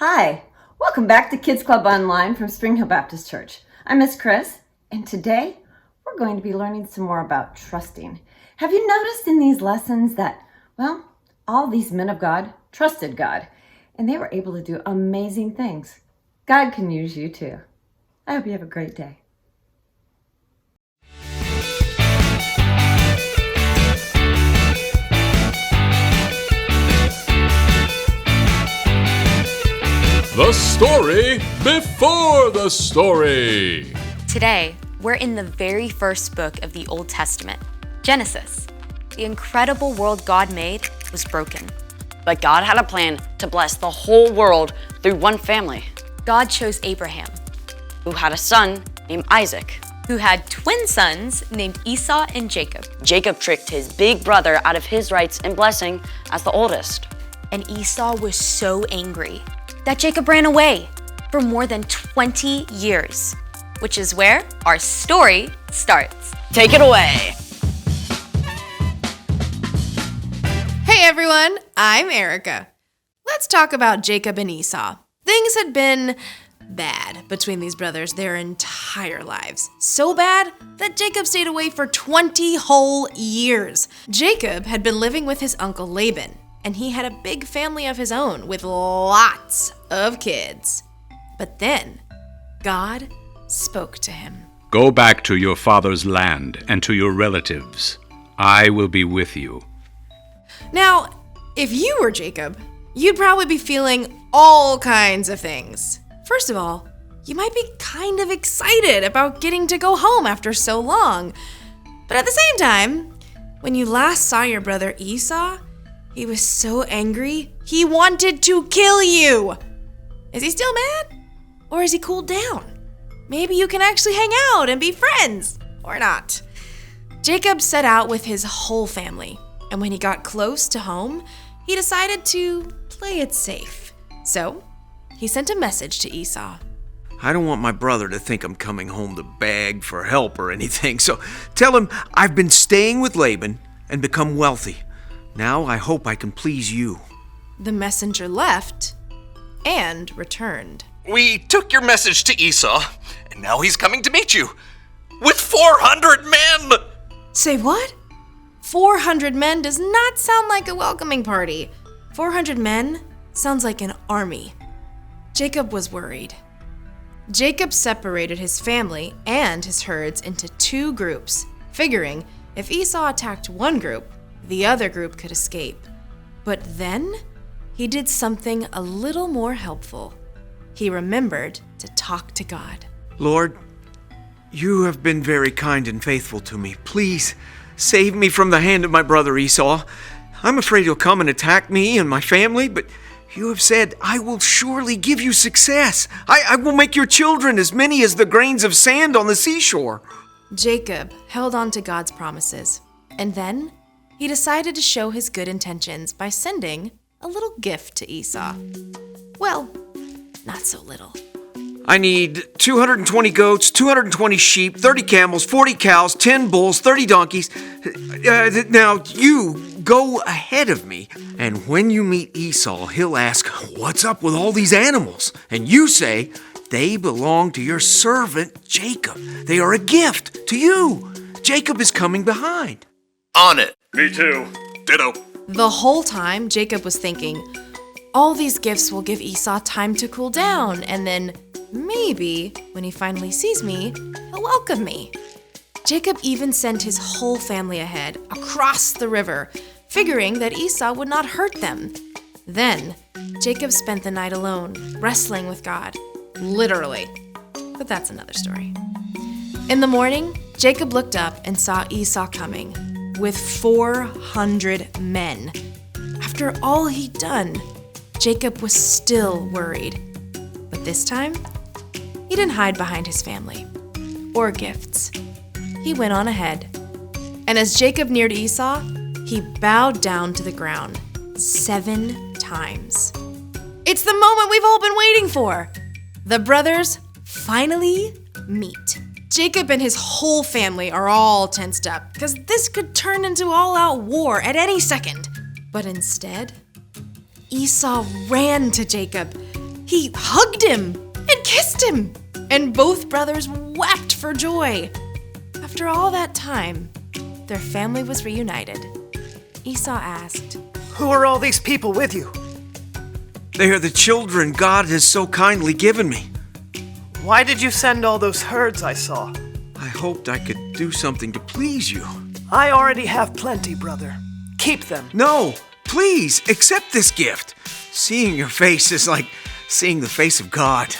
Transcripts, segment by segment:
Hi, welcome back to Kids Club Online from Spring Hill Baptist Church. I'm Miss Chris, and today we're going to be learning some more about trusting. Have you noticed in these lessons that, all these men of God trusted God, and they were able to do amazing things? God can use you too. I hope you have a great day. The story before the story. Today, we're in the very first book of the Old Testament, Genesis. The incredible world God made was broken. But God had a plan to bless the whole world through one family, God chose Abraham, who had a son named Isaac. who had twin sons named Esau and Jacob. Jacob tricked his big brother out of his rights and blessing as the oldest. And Esau was so angry that Jacob ran away for more than 20 years, which is where our story starts. Take it away. Hey everyone, I'm Erica. Let's talk about Jacob and Esau. Things had been bad between these brothers their entire lives. So bad that Jacob stayed away for 20 whole years. Jacob had been living with his uncle Laban, and he had a big family of his own with lots of kids. But then, God spoke to him. Go back to your father's land and to your relatives. I will be with you. Now, if you were Jacob, you'd probably be feeling all kinds of things. First of all, you might be kind of excited about getting to go home after so long. But at the same time, when you last saw your brother Esau, he was so angry, he wanted to kill you. Is he still mad? Or has he cooled down? Maybe you can actually hang out and be friends, or not. Jacob set out with his whole family, and when he got close to home, he decided to play it safe. So, he sent a message to Esau. I don't want my brother to think I'm coming home to beg for help or anything, so tell him I've been staying with Laban and become wealthy. Now I hope I can please you. The messenger left and returned. We took your message to Esau, and now he's coming to meet you. With 400 men! Say what? 400 men does not sound like a welcoming party. 400 men sounds like an army. Jacob was worried. Jacob separated his family and his herds into two groups, figuring if Esau attacked one group, the other group could escape. But then, he did something a little more helpful. He remembered to talk to God. Lord, you have been very kind and faithful to me. Please, save me from the hand of my brother Esau. I'm afraid he'll come and attack me and my family, but you have said, I will surely give you success. I will make your children as many as the grains of sand on the seashore. Jacob held on to God's promises, and then he decided to show his good intentions by sending a little gift to Esau. Well, not so little. I need 220 goats, 220 sheep, 30 camels, 40 cows, 10 bulls, 30 donkeys. Now you go ahead of me, and when you meet Esau, he'll ask, what's up with all these animals? And you say, they belong to your servant Jacob. They are a gift to you. Jacob is coming behind. On it. Me too. Ditto. The whole time, Jacob was thinking, all these gifts will give Esau time to cool down, and then maybe, when he finally sees me, he'll welcome me. Jacob even sent his whole family ahead, across the river, figuring that Esau would not hurt them. Then, Jacob spent the night alone, wrestling with God. Literally. But that's another story. In the morning, Jacob looked up and saw Esau coming, with 400 men. After all he'd done, Jacob was still worried. But this time, he didn't hide behind his family or gifts. He went on ahead. And as Jacob neared Esau, he bowed down to the ground 7 times. It's the moment we've all been waiting for. The brothers finally meet. Jacob and his whole family are all tensed up because this could turn into all-out war at any second. But instead, Esau ran to Jacob. He hugged him and kissed him, and both brothers wept for joy. After all that time, their family was reunited. Esau asked, Who are all these people with you? They are the children God has so kindly given me. Why did you send all those herds I saw? I hoped I could do something to please you. I already have plenty, brother. Keep them. No, please, accept this gift. Seeing your face is like seeing the face of God.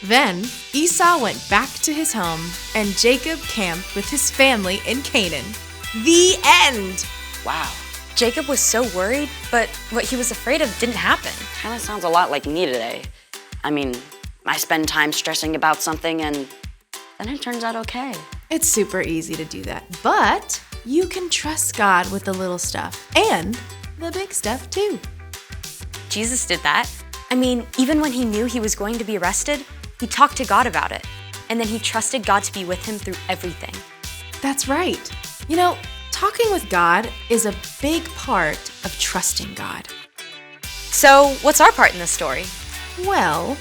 Then Esau went back to his home, and Jacob camped with his family in Canaan. The end! Wow. Jacob was so worried, but what he was afraid of didn't happen. Kinda sounds a lot like me today. I mean, I spend time stressing about something and then it turns out okay. It's super easy to do that, but you can trust God with the little stuff and the big stuff too. Jesus did that. I mean, even when he knew he was going to be arrested, he talked to God about it. And then he trusted God to be with him through everything. That's right. You know, talking with God is a big part of trusting God. So, what's our part in this story? Well,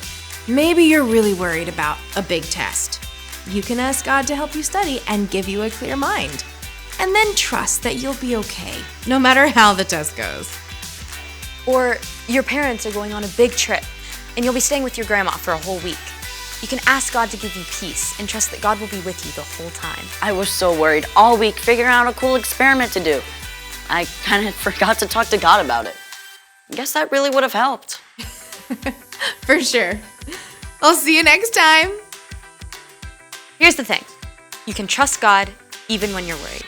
maybe you're really worried about a big test. You can ask God to help you study and give you a clear mind. And then trust that you'll be okay, no matter how the test goes. Or your parents are going on a big trip, and you'll be staying with your grandma for a whole week. You can ask God to give you peace and trust that God will be with you the whole time. I was so worried all week figuring out a cool experiment to do. I kind of forgot to talk to God about it. Guess that really would have helped. For sure. I'll see you next time. Here's the thing. You can trust God even when you're worried.